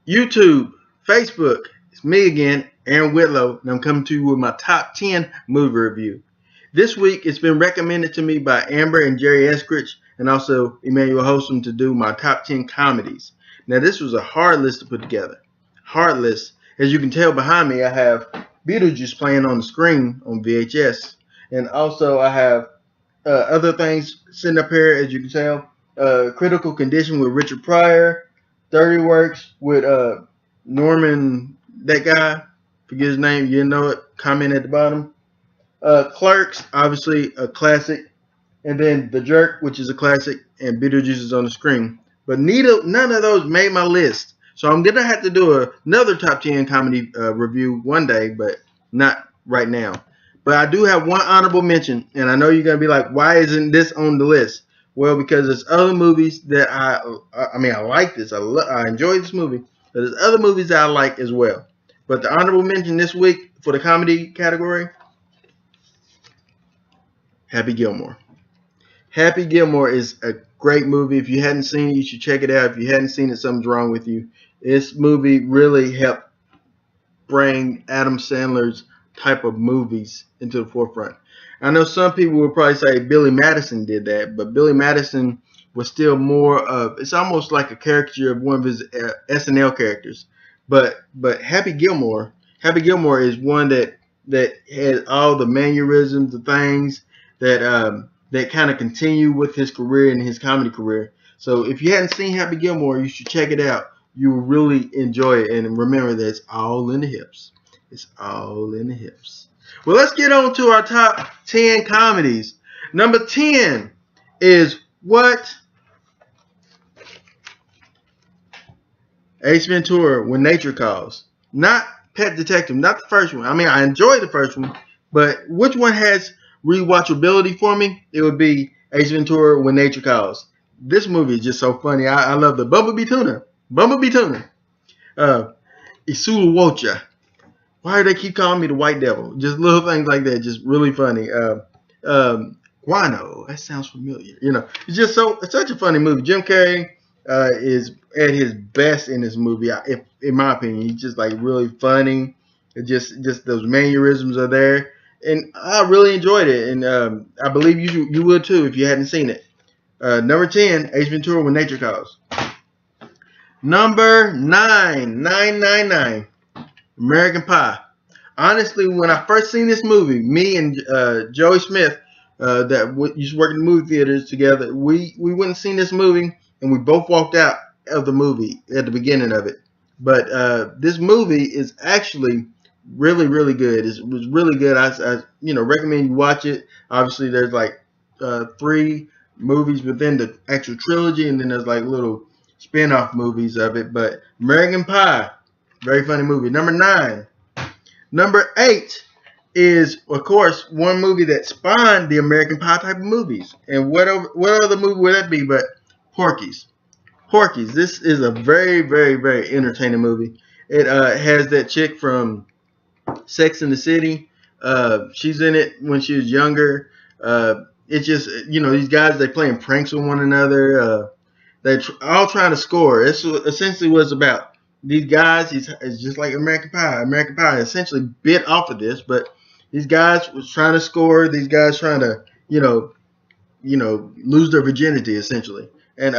YouTube, Facebook. It's me again, Aaron Whitlow, and I'm coming to you with my top 10 movie review. This week, it's been recommended to me by Amber and Jerry Eskridge, and also Emmanuel Holston to do my top 10 comedies. Now, this was a hard list to put together. Hard list. As you can tell behind me, I have Beetlejuice playing on the screen on VHS, and also I have other things sitting up here, as you can tell. Critical Condition with Richard Pryor, 30 Works with Norman, that guy, forget his name, you know it, comment at the bottom. Clerks, obviously a classic, and then The Jerk, which is a classic, and Beetlejuice is on the screen. But none of those made my list. So I'm going to have to do another top 10 comedy review one day, but not right now. But I do have one honorable mention, and I know you're going to be like, why isn't this on the list? Well, because there's other movies that I like this. I enjoy this movie, but there's other movies that I like as well. But the honorable mention this week for the comedy category, Happy Gilmore. Happy Gilmore is a great movie. If you hadn't seen it, you should check it out. If you hadn't seen it, something's wrong with you. This movie really helped bring Adam Sandler's type of movies into the forefront. I know some people would probably say Billy Madison did that, but Billy Madison was still more of, it's almost like a caricature of one of his SNL characters. But Happy Gilmore is one that has all the mannerisms, the things that kind of continue with his career and his comedy career. So if you hadn't seen Happy Gilmore, you should check it out. You will really enjoy it, and remember that it's all in the hips. It's all in the hips. Well, let's get on to our top 10 comedies. Number 10 is what? Ace Ventura, When Nature Calls. Not Pet Detective, not the first one. I mean, I enjoyed the first one, but which one has rewatchability for me? It would be Ace Ventura, When Nature Calls. This movie is just so funny. I love the Bumblebee Tuna. Isulu Wocha. Why do they keep calling me the White Devil? Just little things like that, just really funny. Guano, that sounds familiar. You know, it's such a funny movie. Jim Carrey is at his best in this movie, in my opinion. He's just like really funny. It just those mannerisms are there, and I really enjoyed it. And I believe you would too if you hadn't seen it. Number 10, Ace Ventura, When Nature Calls. Number 9, American Pie. Honestly, when I first seen this movie, me and Joey Smith, that used to work in the movie theaters together, we went and seen this movie, and we both walked out of the movie at the beginning of it. But this movie is actually really, really good. It was really good. I recommend you watch it. Obviously, there's like 3 movies within the actual trilogy, and then there's like little spin-off movies of it. But American Pie, very funny movie. Number 9. Number 8 is, of course, one movie that spawned the American Pie type of movies. And what other movie would that be but Porky's? Porky's. This is a very, very, very entertaining movie. It has that chick from Sex and the City. She's in it when she was younger. It's just, these guys, they're playing pranks with one another. They're all trying to score. That's essentially what it's about. These guys, it's just like American Pie. American Pie essentially bit off of this, but these guys was trying to score. These guys trying to, lose their virginity essentially. And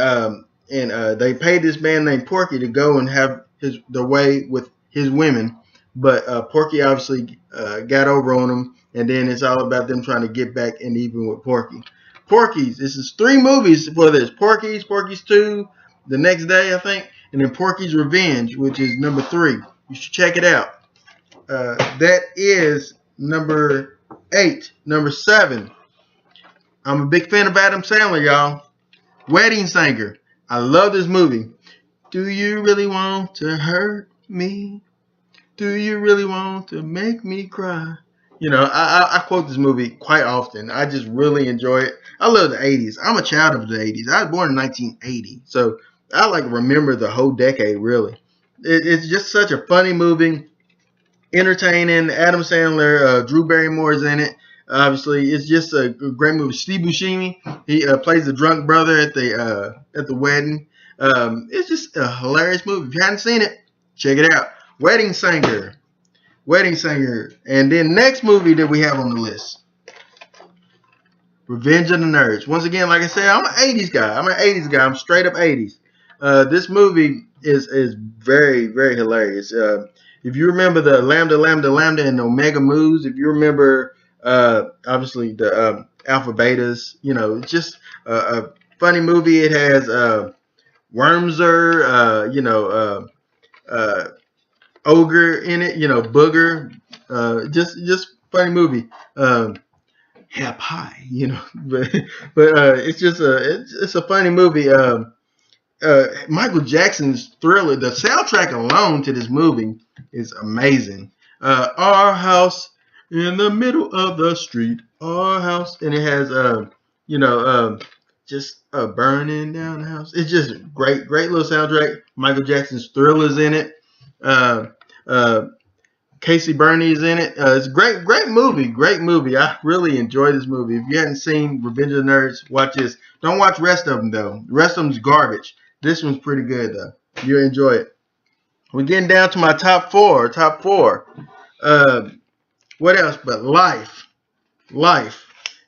they paid this man named Porky to go and have their way with his women, but Porky obviously got over on him, and then it's all about them trying to get back and even with Porky. Porky's. This is 3 movies for this. Porky's 2, The Next Day, I think, and then Porky's Revenge, which is number 3. You should check it out. That is number 8. Number 7. I'm a big fan of Adam Sandler, y'all. Wedding Singer. I love this movie. Do you really want to hurt me? Do you really want to make me cry? I quote this movie quite often. I just really enjoy it. I love the 80s. I'm a child of the 80s. I was born in 1980. So I remember the whole decade, really. It's just such a funny movie. Entertaining. Adam Sandler, Drew Barrymore's in it. Obviously, it's just a great movie. Steve Buscemi, he plays the drunk brother at the wedding. It's just a hilarious movie. If you haven't seen it, Check it out. Wedding Singer. Wedding Singer. And then next movie that we have on the list, Revenge of the Nerds. Once again, like I said, I'm an 80s guy. I'm straight up 80s. This movie is very, very hilarious. If you remember the Lambda, Lambda, Lambda, and Omega moves, if you remember, obviously, the Alpha Betas, it's just a funny movie. It has Wormser, Ogre in it, Booger. Just funny movie. Yeah, pie, but it's just it's a funny movie. Michael Jackson's Thriller, the soundtrack alone to this movie is amazing. Our house in the middle of the street, our house, and it has just burning down the house. It's just great little soundtrack. Michael Jackson's Thriller's in it. Casey Burney's in it. It's a great movie. I really enjoyed this movie. If you hadn't seen Revenge of the Nerds, watch this. Don't watch the rest of them though. The rest of them's garbage. This one's pretty good though. You'll enjoy it. We're getting down to my top four. What else but Life?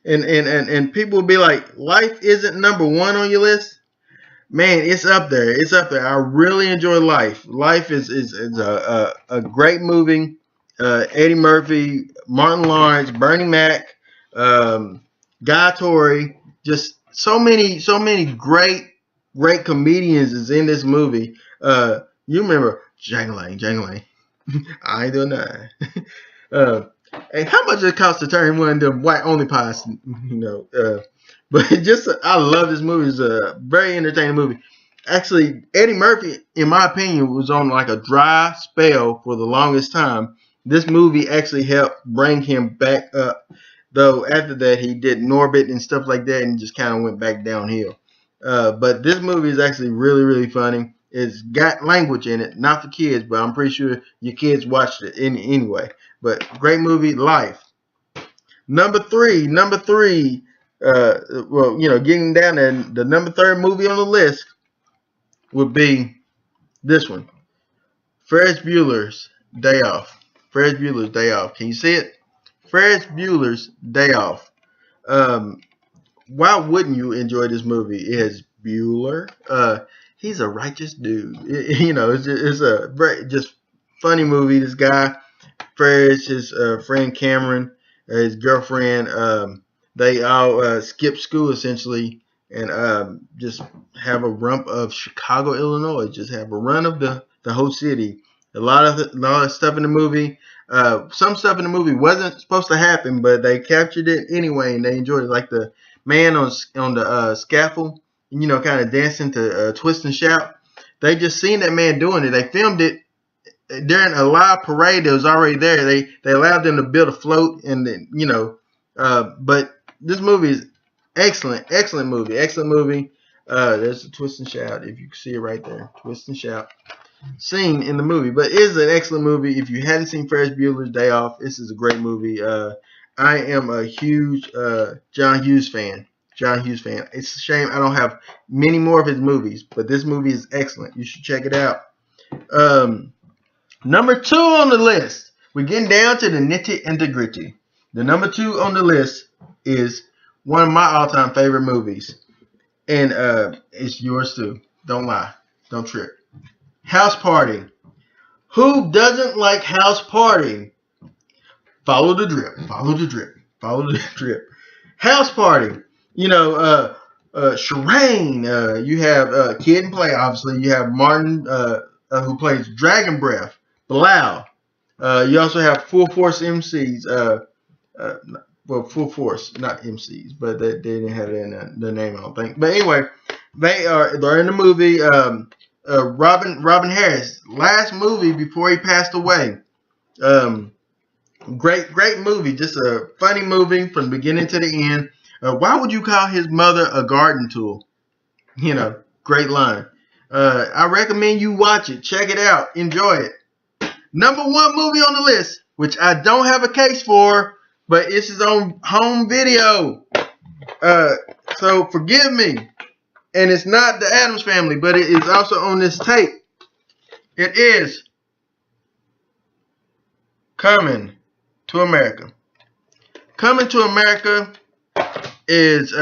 And people will be like, Life isn't number one on your list? Man, it's up there. I really enjoy Life. Life is a great movie. Eddie Murphy, Martin Lawrence, Bernie Mac, Guy Torrey, just so many great comedians is in this movie. You remember Jangling. I ain't doing that. And how much it cost to turn one of them white only pies? But I love this movie. It's a very entertaining movie. Actually, Eddie Murphy, in my opinion, was on like a dry spell for the longest time. This movie actually helped bring him back up. Though after that, he did Norbit and stuff like that and just kind of went back downhill. But this movie is actually really funny. It's got language in it, not for kids, but I'm pretty sure your kids watched it anyway. But great movie, Life. Number three. Getting down there, the number 3 movie on the list would be this one, Ferris Bueller's Day Off. Ferris Bueller's Day Off. Can you see it? Ferris Bueller's Day Off. Why wouldn't you enjoy this movie? It has Bueller. He's a righteous dude. It's a very just funny movie. This guy, Ferris, his friend Cameron, his girlfriend, they all skip school essentially and just have a rump of Chicago, Illinois. Just have a run of the whole city. A lot of stuff in the movie. Some stuff in the movie wasn't supposed to happen, but they captured it anyway, and they enjoyed it. Like the man on the scaffold, kind of dancing to Twist and Shout. They just seen that man doing it. They filmed it during a live parade that was already there. They allowed them to build a float, and then but this movie is excellent movie. There's a Twist and Shout, if you can see it right there. Twist and Shout scene in the movie, but it is an excellent movie. If you hadn't seen Ferris Bueller's Day Off, this is a great movie. I am a huge John Hughes fan. It's a shame I don't have many more of his movies, but this movie is excellent. You should check it out. Number 2 on the list. We're getting down to the nitty and the gritty. The number 2 on the list is one of my all-time favorite movies, and it's yours too. Don't lie. Don't trip. House Party. Who doesn't like House Party? Follow the drip. House Party. Shireen. You have Kid and Play, obviously. You have Martin, who plays Dragon Breath. Bilal. You also have Full Force MCs. Full Force, not MCs, but they didn't have it in their name, I don't think. But anyway, they're in the movie. Robin Harris, last movie before he passed away. Great movie, just a funny movie from the beginning to the end. Why would you call his mother a garden tool? Great line. I recommend you watch it. Check it out. Enjoy it. Number 1 movie on the list, which I don't have a case for, but it's his own home video. So forgive me. And it's not the Addams Family, but it is also on this tape. It is Coming to America. Coming to America is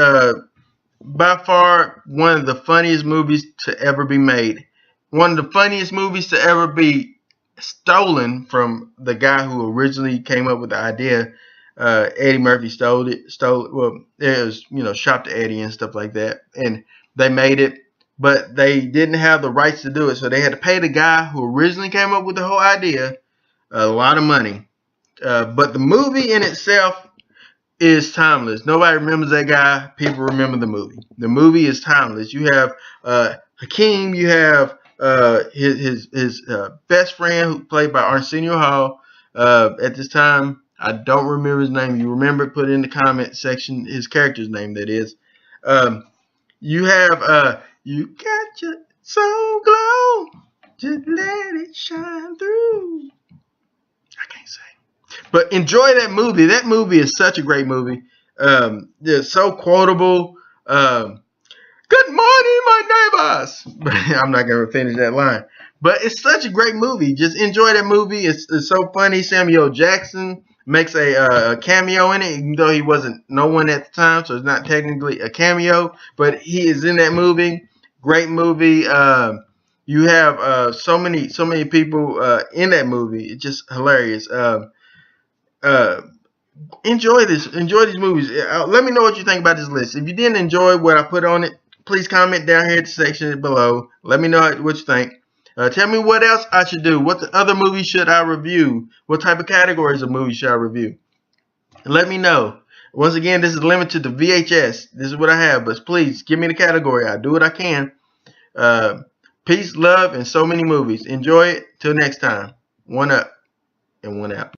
by far one of the funniest movies to ever be made. One of the funniest movies to ever be stolen from the guy who originally came up with the idea. Eddie Murphy stole it. Well, it was, shot to Eddie and stuff like that, and they made it, but they didn't have the rights to do it, so they had to pay the guy who originally came up with the whole idea a lot of money. But the movie in itself is timeless. Nobody remembers that guy. People remember the movie. The movie is timeless. You have Hakeem. You have his best friend, who played by Arsenio Hall. At this time, I don't remember his name. You remember? Put it in the comment section. His character's name, that is. You have you got your soul glow. Just let it shine through. I can't say. But enjoy that movie. That movie is such a great movie. It's so quotable. Good morning, my neighbors. I'm not going to finish that line. But it's such a great movie. Just enjoy that movie. It's so funny. Samuel Jackson makes a cameo in it, even though he wasn't no one at the time, so it's not technically a cameo. But he is in that movie. Great movie. You have so many people in that movie. It's just hilarious. Enjoy these movies. Let me know what you think about this list. If you didn't enjoy what I put on it, please comment down here in the section below. Let me know what you think. Tell me what else I should do. What other movies should I review? What type of categories of movies should I review? Let me know. Once again, this is limited to VHS. This is what I have, but please give me the category. I'll do what I can. Peace, love, and so many movies. Enjoy it. Till next time. One up and one out.